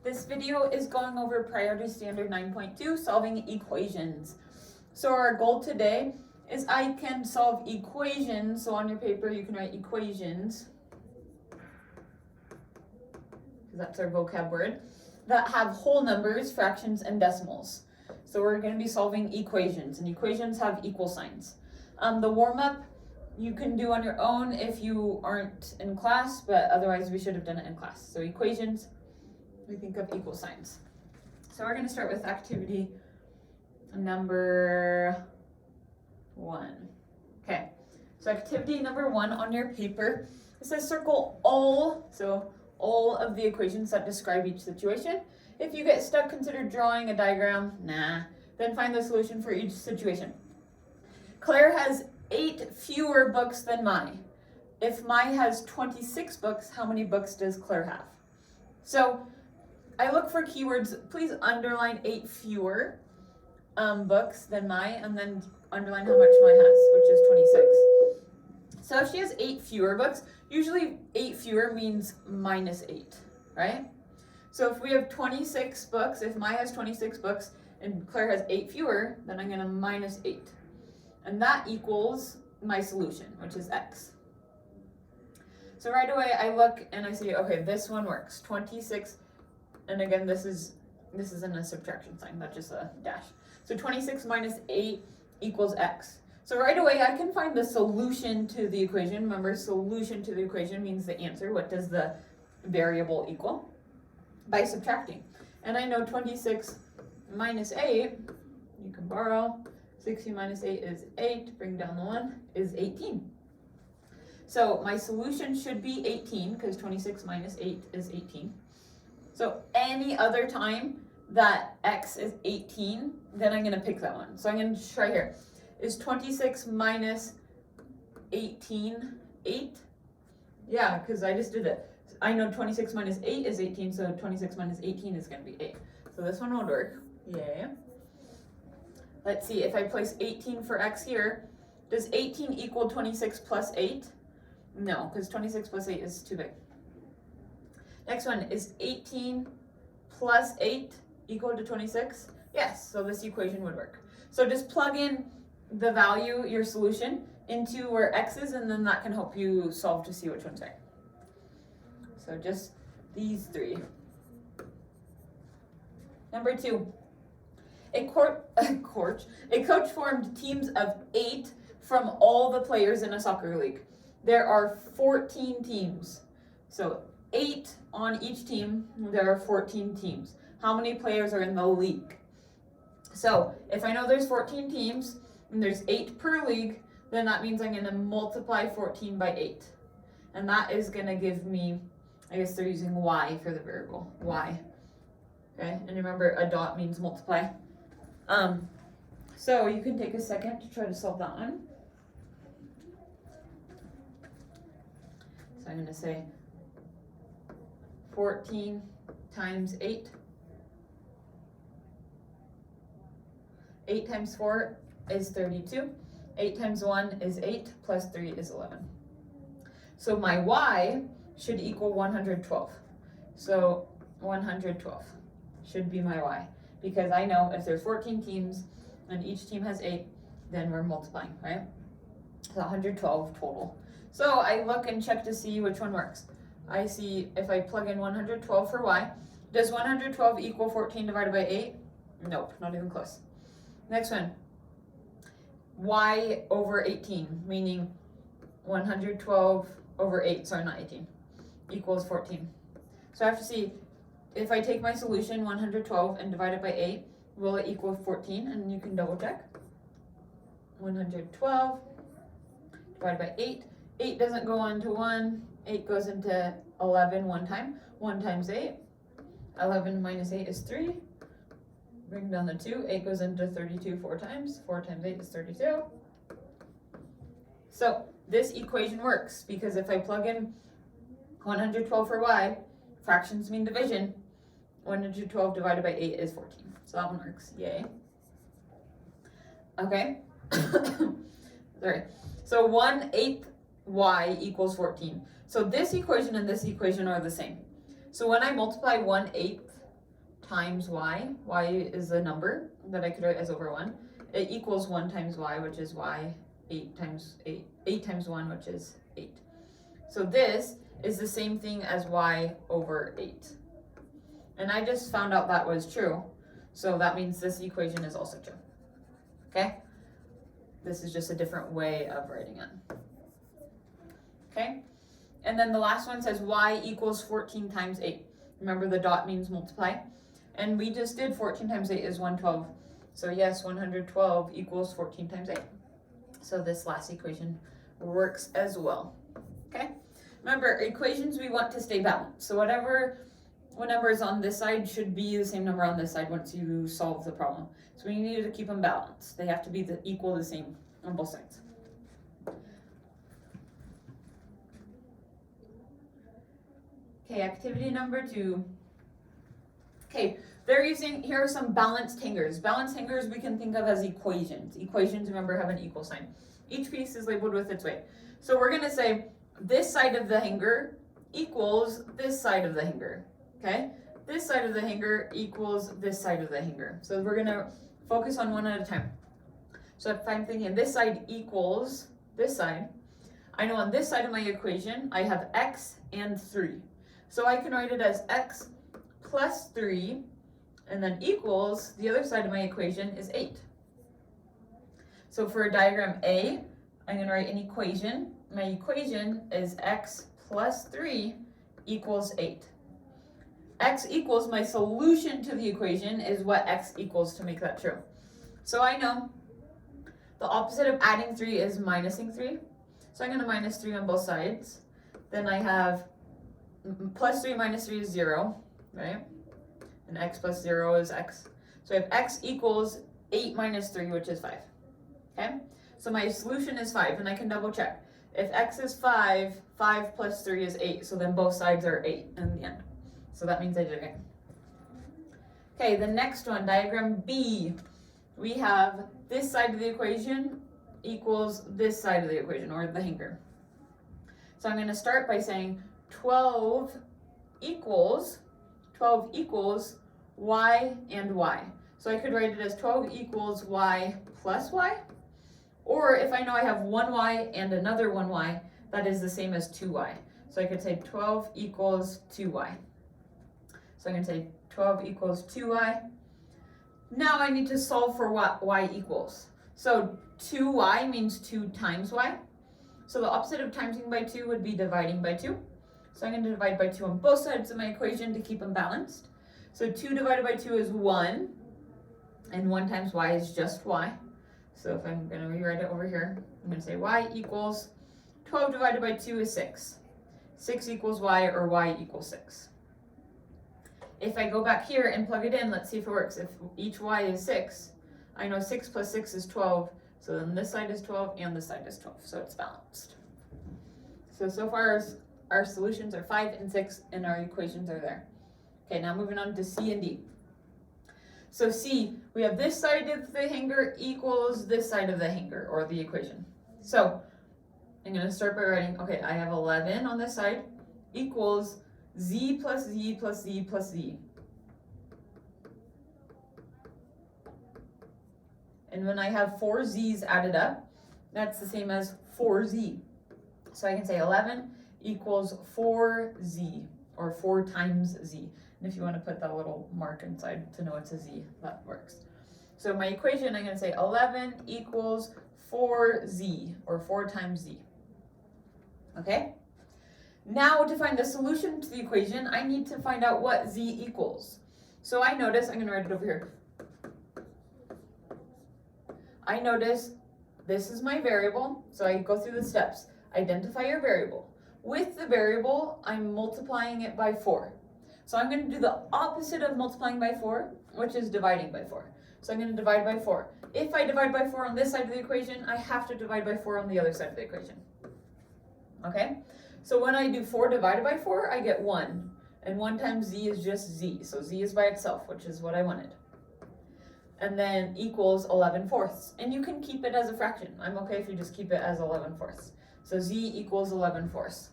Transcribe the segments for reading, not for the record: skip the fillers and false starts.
This video is going over Priority Standard 9.2, solving equations. So our goal today is I can solve equations. So on your paper you can write equations, because that's our vocab word, that have whole numbers, fractions, and decimals. So we're going to be solving equations, and equations have equal signs. The warm-up you can do on your own if you aren't in class, but otherwise we should have done it in class. So equations, we think of equal signs. So we're going to start with activity number 1. Okay, so activity number 1 on your paper, it says circle all of the equations that describe each situation. If you get stuck, consider drawing a diagram. Then find the solution for each situation. Claire has 8 fewer books than Mai. If Mai has 26 books, how many books does Claire have? So I look for keywords. Please underline 8 fewer books than Mai, and then underline how much Mai has, which is 26. So if she has 8 fewer books, usually 8 fewer means minus 8, right? So if we have 26 books, if Mai has 26 books and Claire has 8 fewer, then I'm going to minus 8. And that equals my solution, which is x. So right away I look and I see, okay, this one works. 26, and again, this isn't a subtraction sign, that's just a dash. So 26 minus 8 equals x. So right away I can find the solution to the equation. Remember, solution to the equation means the answer. What does the variable equal? By subtracting. And I know 26 minus 8, you can borrow, 60 minus 8 is 8, bring down the 1, is 18. So my solution should be 18, because 26 minus 8 is 18. So any other time that x is 18, then I'm going to pick that one. So I'm going to try here. Is 26 minus 18 8? Yeah, because I just did it. I know 26 minus 8 is 18, so 26 minus 18 is going to be 8. So this one would work. Yay. Let's see, if I place 18 for x here, does 18 equal 26 plus 8? No, because 26 plus 8 is too big. Next one, is 18 plus 8 equal to 26? Yes, so this equation would work. So just plug in the value, your solution, into where x is, and then that can help you solve to see which one's right. So just these 3. Number 2. A coach formed teams of 8 from all the players in a soccer league. There are 14 teams. So 8 on each team, there are 14 teams. How many players are in the league? So if I know there's 14 teams and there's 8 per league, then that means I'm going to multiply 14 by 8. And that is going to give me, I guess they're using y for the variable, y. Okay, and remember a dot means multiply. So you can take a second to try to solve that one. So I'm going to say 14 times 8. 8 times 4 is 32. 8 times 1 is 8, plus 3 is 11. So my y should equal 112. So 112 should be my y. Because I know if there's 14 teams and each team has 8, then we're multiplying, right? So 112 total. So I look and check to see which one works. I see if I plug in 112 for y, does 112 equal 14 divided by 8? Nope, not even close. Next one, y over 18, meaning 112 over 8, sorry, not 18, equals 14. So I have to see, if I take my solution, 112, and divide it by 8, will it equal 14? And you can double check. 112 divided by 8. 8 doesn't go into 1. 8 goes into 11 one time. 1 times 8. 11 minus 8 is 3. Bring down the 2. 8 goes into 32 4 times. 4 times 8 is 32. So this equation works, because if I plug in 112 for y, fractions mean division. 112 divided by 8 is 14. So that one works. Yay. Okay. Sorry. So 1/8 y equals 14. So this equation and this equation are the same. So when I multiply 1/8 times y. Y is a number that I could write as over 1. It equals 1 times y, which is y. 8 times 1, which is 8. So this is the same thing as y over 8. And I just found out that was true. So that means this equation is also true. Okay? This is just a different way of writing it. Okay? And then the last one says y equals 14 times 8. Remember, the dot means multiply. And we just did 14 times 8 is 112. So yes, 112 equals 14 times 8. So this last equation works as well. Okay? Remember, equations we want to stay balanced. So what number is on this side should be the same number on this side once you solve the problem. So we need to keep them balanced. They have to be equal the same on both sides. Okay, activity number 2. Okay, here are some balanced hangers. Balanced hangers we can think of as equations. Equations, remember, have an equal sign. Each piece is labeled with its weight. So we're going to say this side of the hanger equals this side of the hanger. Okay? This side of the hanger equals this side of the hanger. So we're going to focus on one at a time. So if I'm thinking this side equals this side, I know on this side of my equation I have x and 3. So I can write it as x plus 3 and then equals, the other side of my equation is 8. So for diagram A, I'm going to write an equation. My equation is x plus 3 equals 8. X equals, my solution to the equation is what x equals to make that true. So I know the opposite of adding 3 is minusing 3. So I'm going to minus 3 on both sides. Then I have plus 3 minus 3 is 0, right? And x plus 0 is x. So I have x equals 8 minus 3, which is 5. Okay? So my solution is 5, and I can double check. If x is 5, 5 plus 3 is 8. So then both sides are 8 in the end. So that means I did it right. Okay, the next one, diagram B. We have this side of the equation equals this side of the equation, or the hanger. So I'm going to start by saying 12 equals y and y. So I could write it as 12 equals y plus y. Or if I know I have one y and another one y, that is the same as 2y. So I could say 12 equals 2y. So I'm going to say 12 equals 2y. Now I need to solve for what y equals. So 2y means 2 times y. So the opposite of timesing by 2 would be dividing by 2. So I'm going to divide by 2 on both sides of my equation to keep them balanced. So 2 divided by 2 is 1. And 1 times y is just y. So if I'm going to rewrite it over here, I'm going to say y equals 12 divided by 2 is 6. 6 equals y, or y equals 6. If I go back here and plug it in, let's see if it works. If each y is 6, I know 6 plus 6 is 12. So then this side is 12 and this side is 12. So it's balanced. So far our solutions are 5 and 6 and our equations are there. Okay, now moving on to C and D. So C, we have this side of the hanger equals this side of the hanger, or the equation. So I'm going to start by writing, okay, I have 11 on this side equals z plus z plus z plus z. And when I have 4 z's added up, that's the same as 4z. So I can say 11 equals 4z, or 4 times z. And if you want to put that little mark inside to know it's a z, that works. So my equation, I'm going to say 11 equals 4z, or 4 times z. Okay? Now to find the solution to the equation, I need to find out what z equals. So I notice, I'm going to write it over here. I notice this is my variable, so I go through the steps. Identify your variable. With the variable, I'm multiplying it by 4. So I'm going to do the opposite of multiplying by 4, which is dividing by 4. So I'm going to divide by 4. If I divide by 4 on this side of the equation, I have to divide by 4 on the other side of the equation. Okay? So when I do 4 divided by 4, I get 1. And 1 times z is just z. So z is by itself, which is what I wanted. And then equals 11 fourths. And you can keep it as a fraction. I'm okay if you just keep it as 11 fourths. So z equals 11 fourths.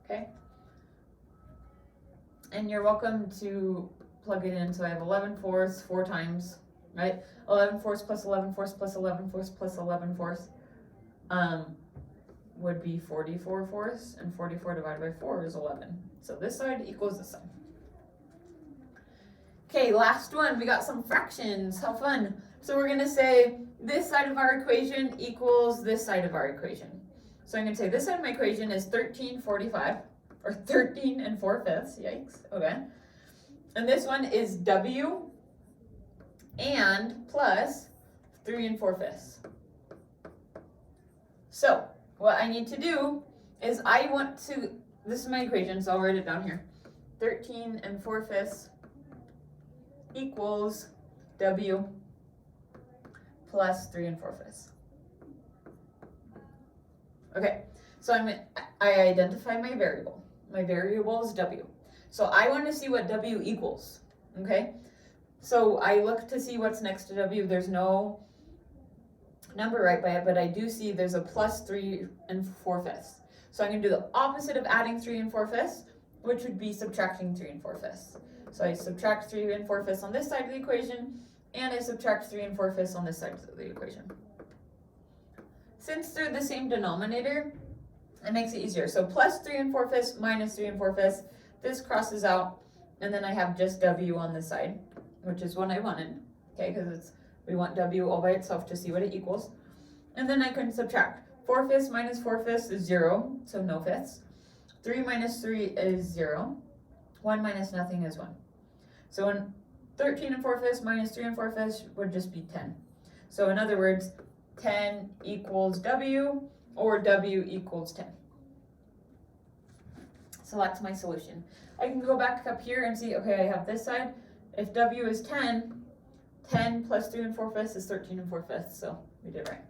Okay? and you're welcome to plug it in. So I have 11 fourths 4 times, right? 11 fourths plus 11 fourths plus 11 fourths plus 11 fourths would be 44 fourths, and 44 divided by 4 is 11. So this side equals this side. Okay, last one, we got some fractions. How fun. So we're gonna say this side of our equation equals this side of our equation. So I'm gonna say this side of my equation is 13/45, or 13 4/5, yikes, okay. And this one is W and plus 3 4/5. So what I need to do is this is my equation, so I'll write it down here. 13 4/5 equals W plus 3 4/5. Okay, so I identify my variable. My variable is W. So I want to see what W equals, okay? So I look to see what's next to W. There's no number right by it, but I do see there's a plus 3 4/5. So I'm going to do the opposite of adding 3 4/5, which would be subtracting 3 4/5. So I subtract 3 4/5 on this side of the equation, and I subtract 3 4/5 on this side of the equation. Since they're the same denominator, it makes it easier. So plus 3 4/5 minus 3 4/5, this crosses out, and then I have just W on this side, which is what I wanted, okay, because we want W all by itself to see what it equals. And then I can subtract. 4/5 minus 4/5 is 0, so no fifths. 3 minus 3 is 0. 1 minus nothing is 1. So in 13 4/5 minus 3 4/5 would just be 10. So in other words, 10 equals W, or W equals 10. So that's my solution. I can go back up here and see, okay, I have this side. If W is 10, 10 plus 3 4/5 is 13 4/5, so we did right.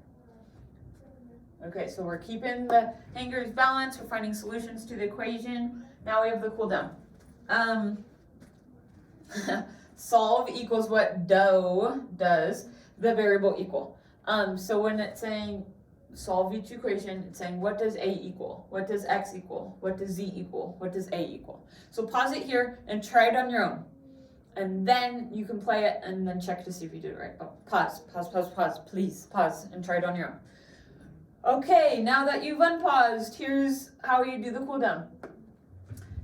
Okay, so we're keeping the hangers balanced. We're finding solutions to the equation. Now we have the cool down. Solve equals what do does, the variable equal. So when it's saying solve each equation, it's saying what does A equal? What does X equal? What does Z equal? What does A equal? So pause it here and try it on your own. And then you can play it and then check to see if you did it right. Oh, pause, please pause and try it on your own. Okay, now that you've unpaused, here's how you do the cool down.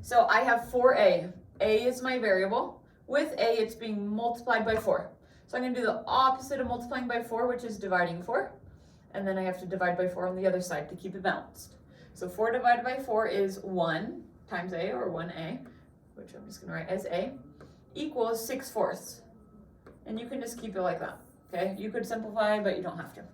So I have 4A. A is my variable. With A, it's being multiplied by 4. So I'm going to do the opposite of multiplying by 4, which is dividing 4. And then I have to divide by 4 on the other side to keep it balanced. So 4 divided by 4 is 1 times A, or 1A, which I'm just going to write as A, equals 6 fourths. And you can just keep it like that, okay? You could simplify, but you don't have to.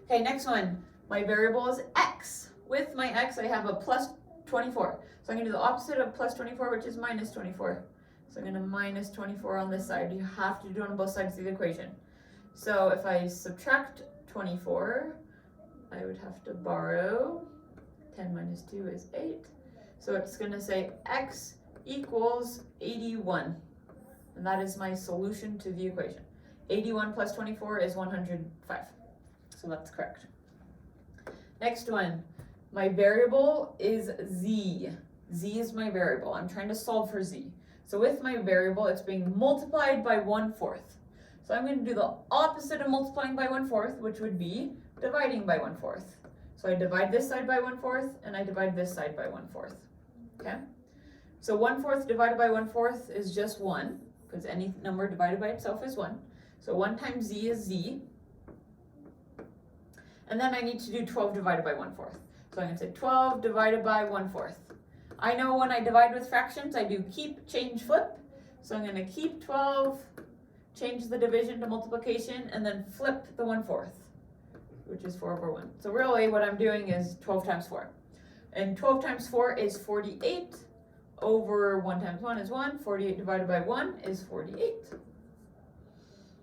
Okay, next one. My variable is X. With my X, I have a plus 24. So I'm going to do the opposite of plus 24, which is minus 24. So I'm going to minus 24 on this side. You have to do it on both sides of the equation. So if I subtract 24, I would have to borrow 10 minus 2 is 8. So it's going to say X equals 81. And that is my solution to the equation. 81 plus 24 is 105. So that's correct. Next one. My variable is Z. Z is my variable. I'm trying to solve for Z. So with my variable, it's being multiplied by 1/4. So I'm going to do the opposite of multiplying by 1/4, which would be dividing by 1/4. So I divide this side by 1/4, and I divide this side by 1/4. Okay? So 1/4 divided by 1/4 is just 1, because any number divided by itself is 1. So 1 times Z is Z. And then I need to do 12 divided by 1/4. So I'm going to say 12 divided by 1/4. I know when I divide with fractions, I do keep, change, flip. So I'm going to keep 12, change the division to multiplication, and then flip the 1/4, which is 4/1. So really what I'm doing is 12 times 4. And 12 times 4 is 48, over 1 times 1 is 1. 48 divided by 1 is 48.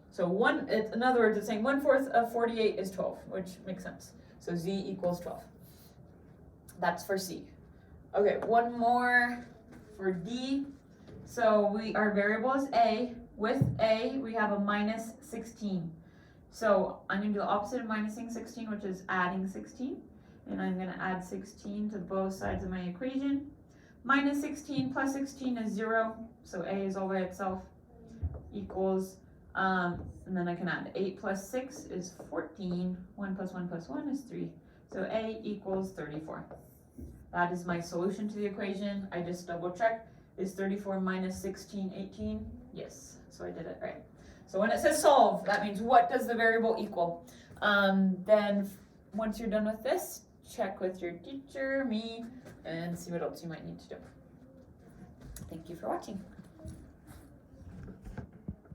So in other words, it's saying 1/4 of 48 is 12, which makes sense. So Z equals 12. That's for C. Okay, one more for D. So our variable is A. With A, we have a minus 16. So I'm going to do the opposite of minusing 16, which is adding 16. And I'm going to add 16 to both sides of my equation. minus 16 plus 16 is 0, so a is all by itself, equals, and then I can add 8 plus 6 is 14, 1 plus 1 plus 1 is 3, so a equals 34. That is my solution to the equation. I just double check, is 34 minus 16 18? Yes, so I did it right. So when it says solve, that means what does the variable equal? Then once you're done with this, check with your teacher, me, and see what else you might need to do. Thank you for watching.